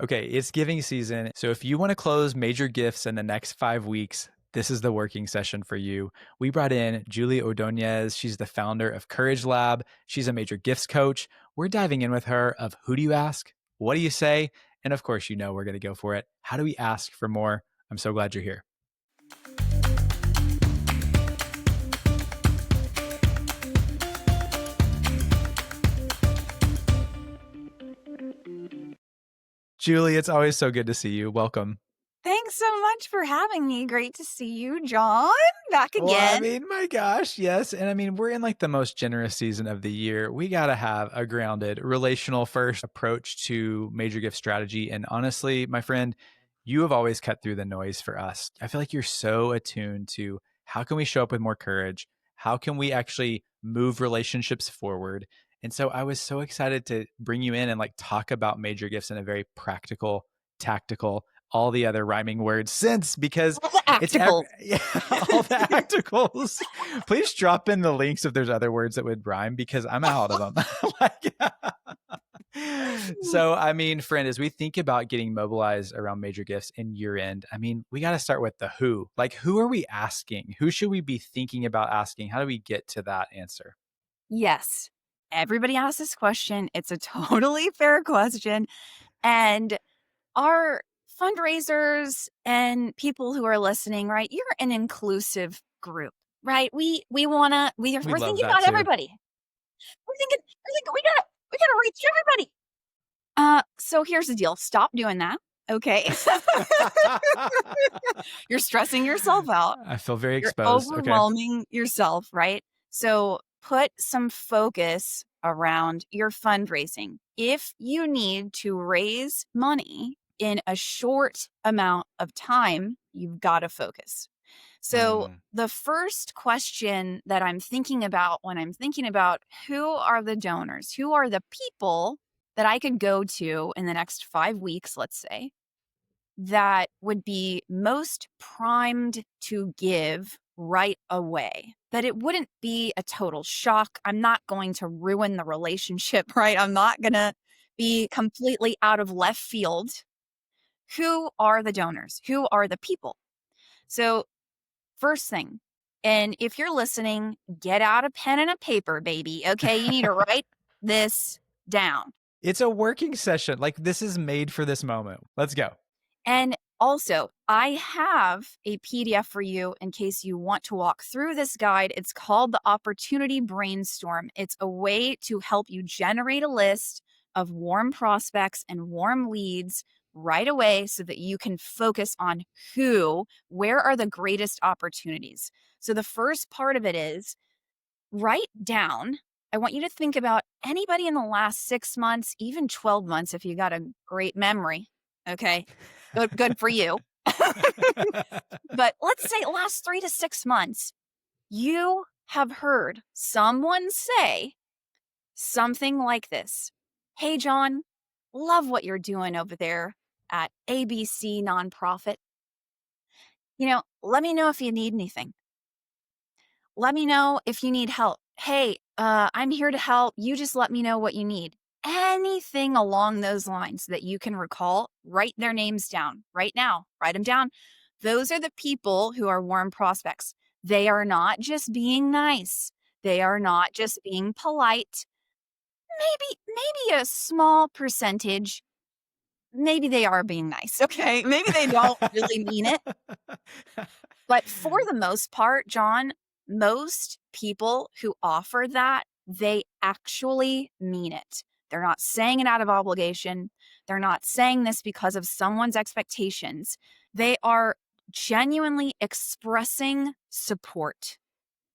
Okay, it's giving season. So if you want to close major gifts in the next 5 weeks, this is the working session for you. We brought in Julie Ordoñez. She's the founder of CourageLab. She's a major gifts coach. We're diving in with her of who do you ask? What do you say? And of course, we're going to go for it. How do we ask for more? I'm so glad you're here. Julie, it's always so good to see you. Welcome. Thanks so much for having me. Great to see you, John. Back again. Well, my gosh, yes. And we're in like the most generous season of the year. We got to have a grounded, relational first approach to major gift strategy. And honestly, my friend, you have always cut through the noise for us. I feel like you're so attuned to how can we show up with more courage? How can we actually move relationships forward? And so I was so excited to bring you in and like talk about major gifts in a very practical, tactical, all the other rhyming words since, because all the acticals. All the acticals. Please drop in the links if there's other words that would rhyme, because I'm out of them. So, friend, as we think about getting mobilized around major gifts in year end, we got to start with the who. Like, who are we asking? Who should we be thinking about asking? How do we get to that answer? Yes. Everybody asks this question. It's a totally fair question. And our fundraisers and people who are listening, right? You're an inclusive group, right? We're thinking about everybody. We're thinking we gotta reach everybody. So here's the deal. Stop doing that. Okay. You're stressing yourself out. I feel very exposed. You're overwhelming yourself, right? So put some focus around your fundraising. If you need to raise money in a short amount of time, you've got to focus. So the first question that I'm thinking about when I'm thinking about who are the donors, who are the people that I could go to in the next 5 weeks, let's say, that would be most primed to give right away, that it wouldn't be a total shock. I'm not going to ruin the relationship, right? I'm not going to be completely out of left field. Who are the donors? Who are the people? So first thing, and if you're listening, get out a pen and a paper, baby. Okay, you need to write this down. It's a working session. Like, this is made for this moment. Let's go. And also, I have a PDF for you in case you want to walk through this guide. It's called the Opportunity Brainstorm. It's a way to help you generate a list of warm prospects and warm leads right away so that you can focus on where are the greatest opportunities. So the first part of it is write down. I want you to think about anybody in the last 6 months, even 12 months if you got a great memory. Okay, good for you. But let's say last 3 to 6 months, you have heard someone say something like this. Hey, John, love what you're doing over there at ABC Nonprofit. Let me know if you need anything. Let me know if you need help. Hey, I'm here to help. You just let me know what you need. Anything along those lines that you can recall, write their names down right now. Write them down. Those are the people who are warm prospects. They are not just being nice. They are not just being polite. Maybe a small percentage, maybe they are being nice, okay? Maybe they don't really mean it. But for the most part, John, most people who offer that, they actually mean it. They're not saying it out of obligation. They're not saying this because of someone's expectations. They are genuinely expressing support.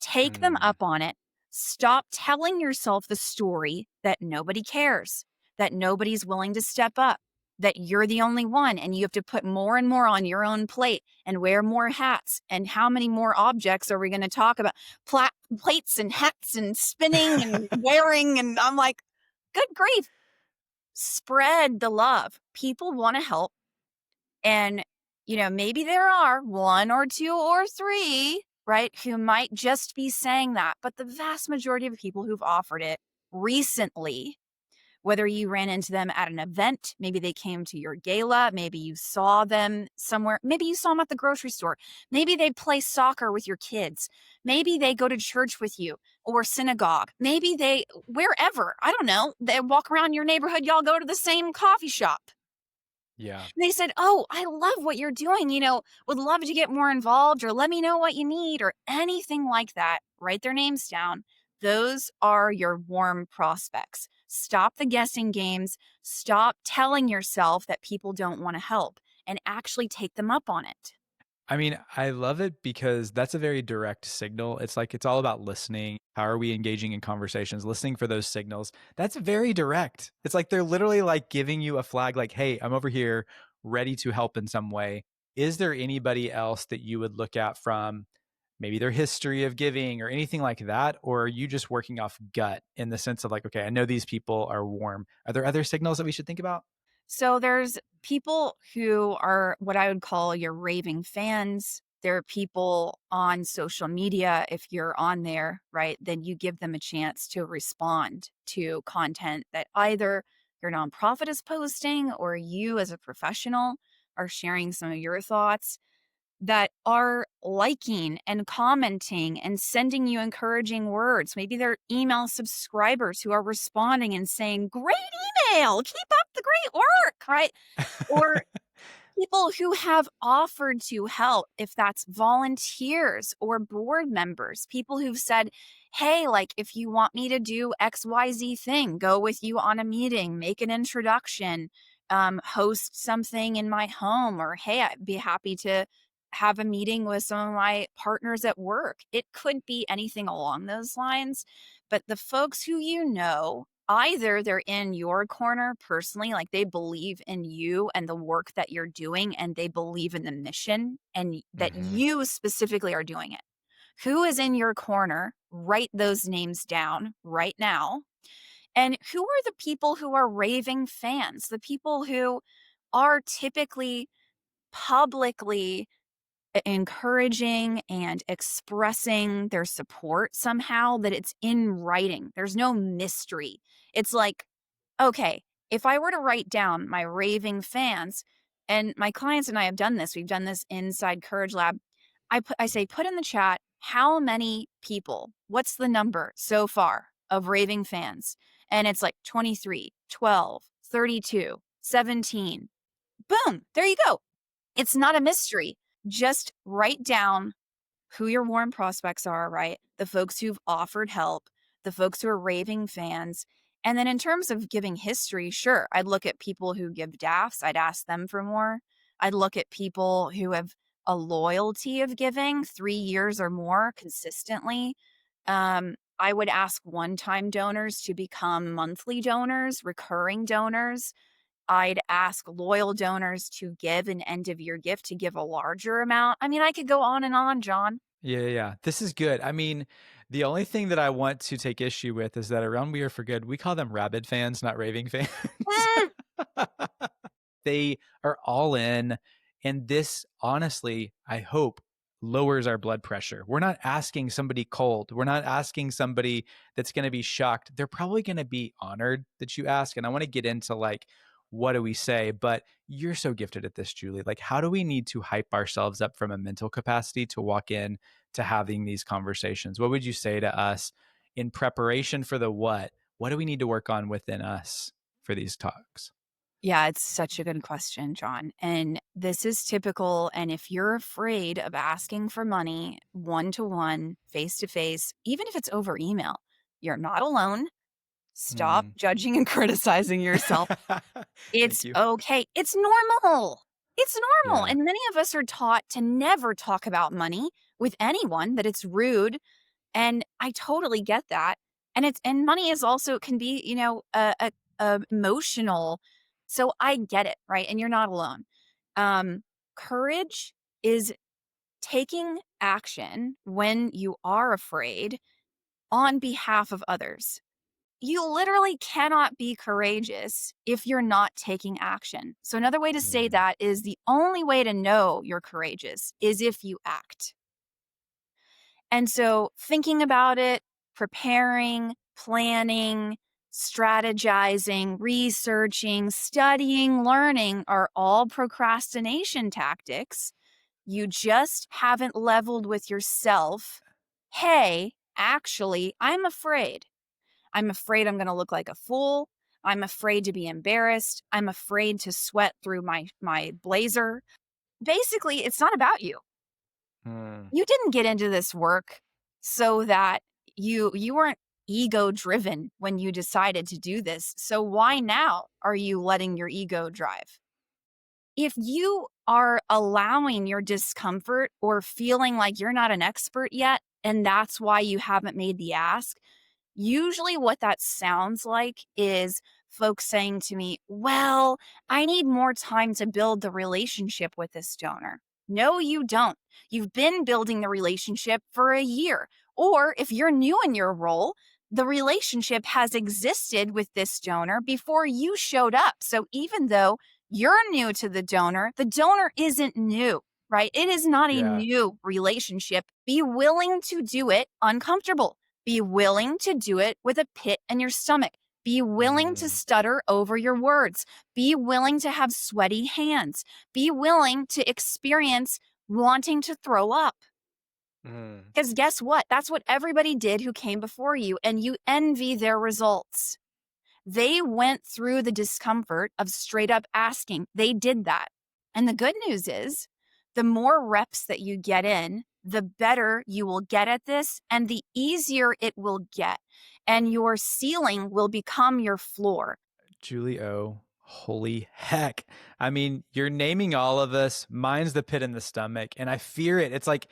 Take them up on it. Stop telling yourself the story that nobody cares, that nobody's willing to step up, that you're the only one and you have to put more and more on your own plate and wear more hats. And how many more objects are we going to talk about? Plates and hats and spinning and wearing. And I'm like, good grief. Spread the love. People want to help. And, maybe there are 1 or 2 or 3, right, who might just be saying that. But the vast majority of people who've offered it recently Whether you ran into them at an event, maybe they came to your gala, maybe you saw them somewhere, maybe you saw them at the grocery store, maybe they play soccer with your kids, maybe they go to church with you or synagogue, maybe they, wherever, I don't know, they walk around your neighborhood, y'all go to the same coffee shop. Yeah. They said, "Oh, I love what you're doing, would love to get more involved or let me know what you need," or anything like that. Write their names down. Those are your warm prospects. Stop the guessing games. Stop telling yourself that people don't want to help and actually take them up on it. I mean, I love it because that's a very direct signal. It's like it's all about listening. How are we engaging in conversations? Listening for those signals. That's very direct. It's like they're literally like giving you a flag like, "Hey, I'm over here ready to help in some way." Is there anybody else that you would look at from maybe their history of giving or anything like that? Or are you just working off gut in the sense of like, okay, I know these people are warm. Are there other signals that we should think about? So there's people who are what I would call your raving fans. There are people on social media. If you're on there, right, then you give them a chance to respond to content that either your nonprofit is posting or you as a professional are sharing some of your thoughts that are liking and commenting and sending you encouraging words. Maybe they're email subscribers who are responding and saying, "Great email, keep up the great work," right? Or people who have offered to help, if that's volunteers or board members, people who've said, "Hey, like if you want me to do XYZ thing, go with you on a meeting, make an introduction, host something in my home," or "Hey, I'd be happy to have a meeting with some of my partners at work." It could be anything along those lines. But the folks who either they're in your corner personally, like they believe in you and the work that you're doing, and they believe in the mission and that Mhm. you specifically are doing it. Who is in your corner? Write those names down right now. And who are the people who are raving fans? The people who are typically publicly encouraging and expressing their support somehow, that it's in writing. There's no mystery. It's like, okay, if I were to write down my raving fans, and my clients and I have done this, we've done this inside CourageLab. I say, put in the chat how many people, what's the number so far of raving fans? And it's like 23, 12, 32, 17. Boom, there you go. It's not a mystery. Just write down who your warm prospects are, right? The folks who've offered help, the folks who are raving fans. And then in terms of giving history, sure, I'd look at people who give DAFs. I'd ask them for more. I'd look at people who have a loyalty of giving 3 years or more consistently. I would ask one-time donors to become monthly donors, recurring donors. I'd ask loyal donors to give an end of year gift, to give a larger amount. I mean, I could go on and on, John. Yeah, yeah, yeah. This is good. I mean, the only thing that I want to take issue with is that around We Are for Good, we call them rabid fans, not raving fans. Mm, They are all in. And this, honestly, I hope lowers our blood pressure. We're not asking somebody cold. We're not asking somebody that's going to be shocked. They're probably going to be honored that you ask. And I want to get into like, what do we say? But you're so gifted at this, Julie. Like, how do we need to hype ourselves up from a mental capacity to walk in to having these conversations? What would you say to us in preparation for the what? What do we need to work on within us for these talks? Yeah, it's such a good question, John. And this is typical. And if you're afraid of asking for money one to one, face to face, even if it's over email, you're not alone. Stop Mm. judging and criticizing yourself. Thank It's you. okay. It's normal. It's normal. Yeah. And many of us are taught to never talk about money with anyone, that it's rude. And I totally get that. And money is also can be, a emotional. So I get it, right? And you're not alone. Um, Courage is taking action when you are afraid on behalf of others. You literally cannot be courageous if you're not taking action. So another way to say Mm. that is the only way to know you're courageous is if you act. And so thinking about it, preparing, planning, Strategizing, researching, studying, learning are all procrastination tactics. You just haven't leveled with yourself. Hey, actually, I'm afraid. I'm afraid I'm going to look like a fool. I'm afraid to be embarrassed. I'm afraid to sweat through my blazer. Basically, it's not about you. Mm. You didn't get into this work so that you weren't ego driven when you decided to do this. So why now are you letting your ego drive? If you are allowing your discomfort or feeling like you're not an expert yet, and that's why you haven't made the ask, usually what that sounds like is folks saying to me, well, I need more time to build the relationship with this donor. No, you don't. You've been building the relationship for a year. Or if you're new in your role, the relationship has existed with this donor before you showed up. So even though you're new to the donor isn't new, right? It is not a Yeah. new relationship. Be willing to do it uncomfortable. Be willing to do it with a pit in your stomach. Be willing to Mm. stutter over your words. Be willing to have sweaty hands. Be willing to experience wanting to throw up. Mm. Because guess what? That's what everybody did who came before you, and you envy their results. They went through the discomfort of straight up asking. They did that. And the good news is, the more reps that you get in, the better you will get at this and the easier it will get. And your ceiling will become your floor. Julie O, holy heck. I mean, you're naming all of us. Mine's the pit in the stomach, and I fear it. It's like,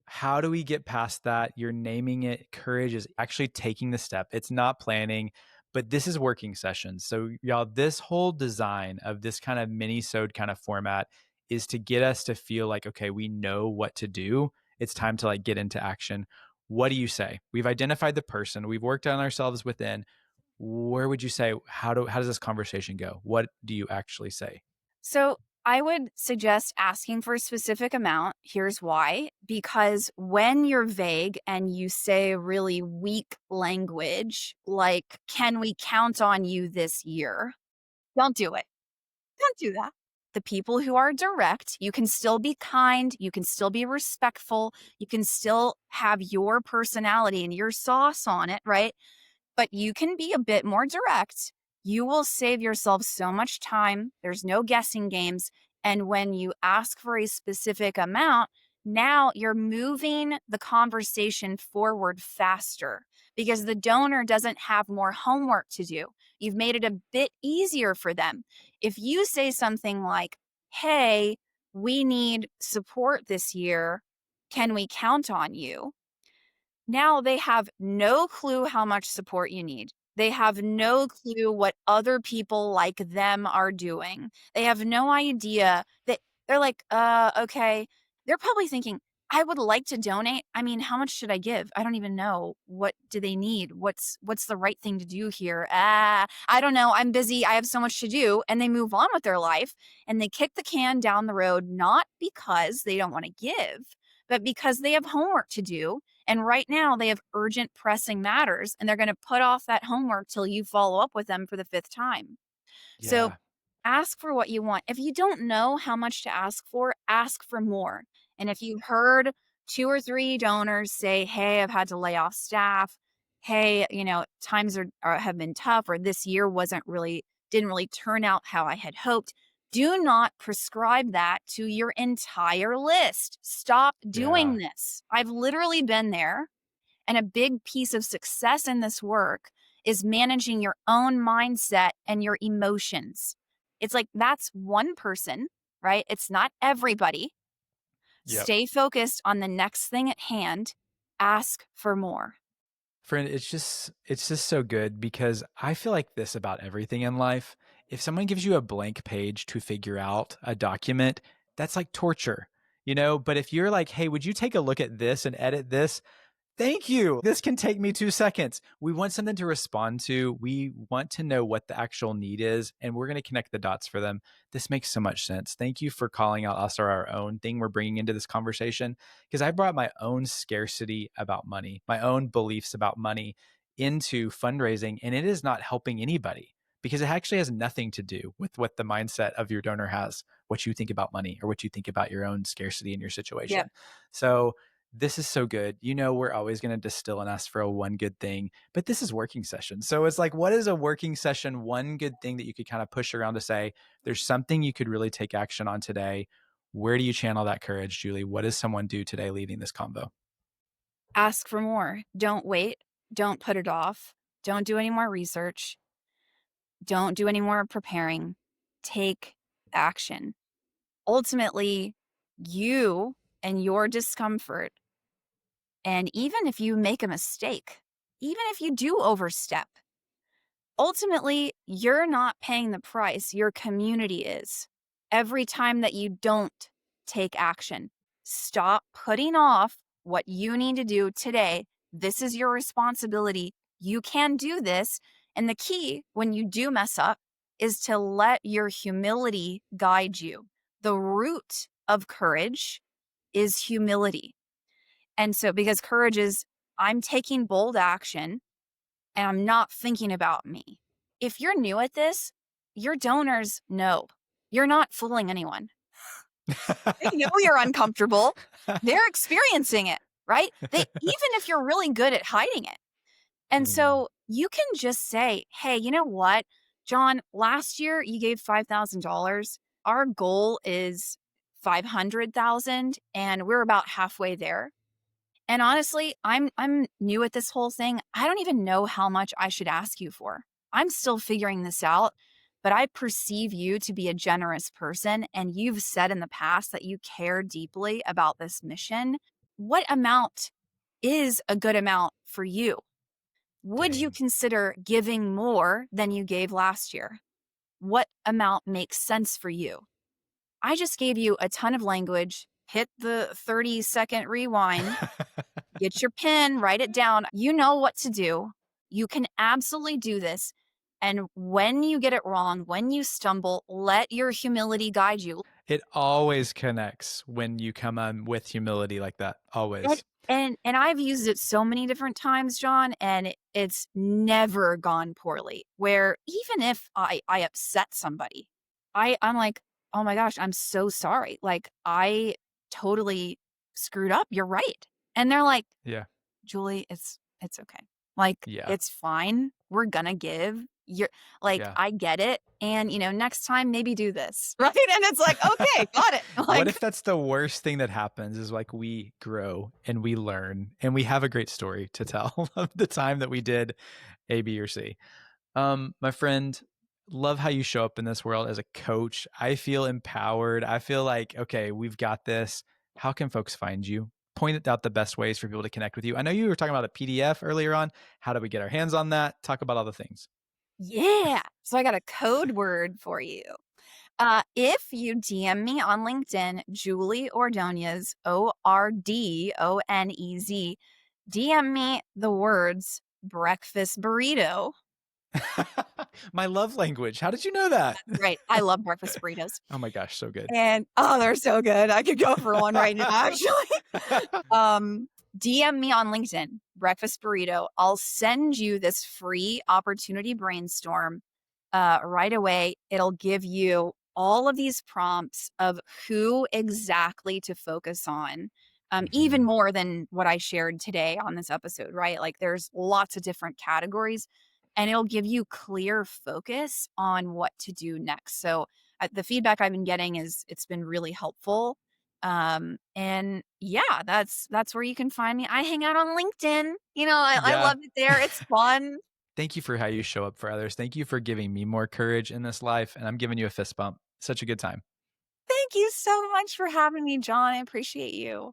how do we get past that? You're naming it. Courage is actually taking the step. It's not planning, but this is working sessions. So, y'all, this whole design of this kind of mini-sode kind of format is to get us to feel like, okay, we know what to do. It's time to like get into action. What do you say? We've identified the person. We've worked on ourselves within. Where would you say, how does this conversation go? What do you actually say? So I would suggest asking for a specific amount. Here's why. Because when you're vague and you say really weak language, like, can we count on you this year? Don't do it. Don't do that. The people who are direct, you can still be kind, you can still be respectful, you can still have your personality and your sauce on it, right? But you can be a bit more direct. You will save yourself so much time. There's no guessing games. And when you ask for a specific amount, now you're moving the conversation forward faster because the donor doesn't have more homework to do. You've made it a bit easier for them. If you say something like, hey, we need support this year, can we count on you? Now they have no clue how much support you need. They have no clue what other people like them are doing. They have no idea that they're like, okay. They're probably thinking, I would like to donate. I mean, how much should I give? I don't even know. What do they need? What's the right thing to do here? I don't know. I'm busy. I have so much to do. And they move on with their life and they kick the can down the road, not because they don't want to give, but because they have homework to do and right now they have urgent, pressing matters, and they're going to put off that homework till you follow up with them for the fifth time. So Yeah. ask for what you want. If you don't know how much to ask for more. And if you've heard two or three donors say, hey, I've had to lay off staff. Hey, times have been tough, or this year didn't really turn out how I had hoped. Do not prescribe that to your entire list. Stop doing Yeah. this. I've literally been there. And a big piece of success in this work is managing your own mindset and your emotions. It's like that's one person, right? It's not everybody. Yep. Stay focused on the next thing at hand. Ask for more. Friend, it's just so good because I feel like this about everything in life. If someone gives you a blank page to figure out a document, that's like torture, But if you're like, hey, would you take a look at this and edit this? Thank you. This can take me 2 seconds. We want something to respond to. We want to know what the actual need is, and we're going to connect the dots for them. This makes so much sense. Thank you for calling out us or our own thing we're bringing into this conversation because I brought my own scarcity about money, my own beliefs about money. into fundraising and it is not helping anybody because it actually has nothing to do with what the mindset of your donor has, what you think about money or what you think about your own scarcity in your Yep. situation. So this is so good. You know, we're always going to distill and ask for a one good thing, but this is working session. So it's like, what is a working session? One good thing that you could kind of push around to say, there's something you could really take action on today. Where do you channel that courage, Julie? What does someone do today leading this convo? Ask for more. Don't wait. Don't put it off. Don't do any more research. Don't do any more preparing. Take action. Ultimately, you and your discomfort, and even if you make a mistake, even if you do overstep, ultimately, you're not paying the price. Your community is. Every time that you don't take action, stop putting off what you need to do today. This is your responsibility. You can do this. And the key when you do mess up is to let your humility guide you. The root of courage is humility. And so, because courage is, I'm taking bold action and I'm not thinking about me. If you're new at this, your donors know you're not fooling anyone. They know you're uncomfortable. They're experiencing it, right? Even if you're really good at hiding it. And Mm. so you can just say, hey, you know what, John, last year you gave $5,000. Our goal is 500,000 and we're about halfway there. And honestly, I'm new at this whole thing. I don't even know how much I should ask you for. I'm still figuring this out, but I perceive you to be a generous person and you've said in the past that you care deeply about this mission. What amount is a good amount for you? Would you Dang. consider giving more than you gave last year? What amount makes sense for you? I just gave you a ton of language. Hit the 30-second rewind. Get your pen, write it down. You know what to do. You can absolutely do this. And when you get it wrong, when you stumble, let your humility guide you. It always connects when you come on with humility like that. And Always. and I've used it so many different times, John, and it's never gone poorly. Where even if I upset somebody, I'm like, oh my gosh, I'm so sorry. Like I totally screwed up. You're right. And they're like, Yeah. Julie, it's okay. Like, Yeah. it's fine. We're gonna give. You're like, Yeah. I get it. And next time maybe do this. Right. And it's like, okay, got it. What Like, if that's the worst thing that happens is like we grow and we learn and we have a great story to tell of the time that we did A, B, or C. My friend, love how you show up in this world as a coach. I feel empowered. I feel like, okay, we've got this. How can folks find you? Point out the best ways for people to connect with you. I know you were talking about a PDF earlier on. How do we get our hands on that? Talk about all the things. yeah. So I got a code word for you. If you DM me on LinkedIn, Julie Ordoñez, Ordonez, DM me the words breakfast burrito. My love language. How did you know that? Right. I love breakfast burritos. Oh my gosh, so good. And oh, they're so good. I could go for one right now, actually. Um, DM me on LinkedIn, breakfast burrito. I'll send you this free opportunity brainstorm right away. It'll give you all of these prompts of who exactly to focus on, even Mhm. more than what I shared today on this episode, right? Like there's lots of different categories and it'll give you clear focus on what to do next. So the feedback I've been getting is it's been really helpful. And yeah, that's where you can find me. I hang out on LinkedIn. I Yeah. love it there. It's fun. Thank you for how you show up for others. Thank you for giving me more courage in this life. And I'm giving you a fist bump. Such a good time. Thank you so much for having me, John. I appreciate you.